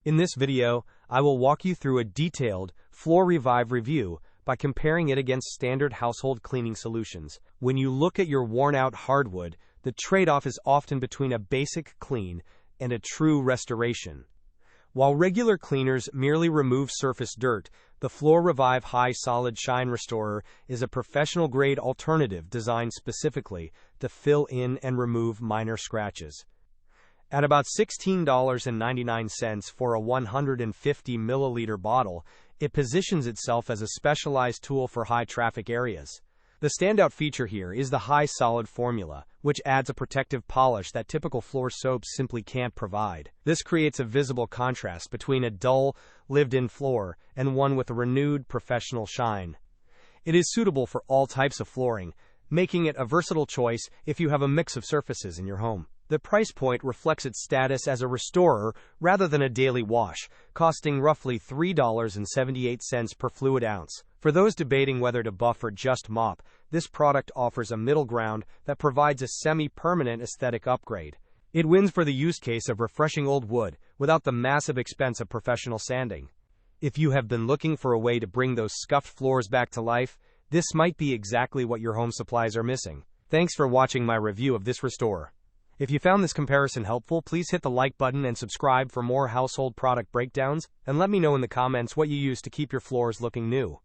In this video, I will walk you through a detailed Floor Revive review by comparing it against standard household cleaning solutions. When you look at your worn-out hardwood, the trade-off is often between a basic clean and a true restoration. While regular cleaners merely remove surface dirt, the Floor Revive High Solid Shine Restorer is a professional-grade alternative designed specifically to fill in and remove minor scratches. At about $16.99 for a 150 milliliter bottle, it positions itself as a specialized tool for high-traffic areas. The standout feature here is the High Solid formula, which adds a protective polish that typical floor soaps simply can't provide. This creates a visible contrast between a dull, lived-in floor and one with a renewed, professional shine. It is suitable for all types of flooring, making it a versatile choice if you have a mix of surfaces in your home. The price point reflects its status as a restorer rather than a daily wash, costing roughly $3.78 per fluid ounce. For those debating whether to buff or just mop, this product offers a middle ground that provides a semi-permanent aesthetic upgrade. It wins for the use case of refreshing old wood without the massive expense of professional sanding. If you have been looking for a way to bring those scuffed floors back to life, this might be exactly what your home supplies are missing. Thanks for watching my review of this restorer. If you found this comparison helpful, please hit the like button and subscribe for more household product breakdowns, and let me know in the comments what you use to keep your floors looking new.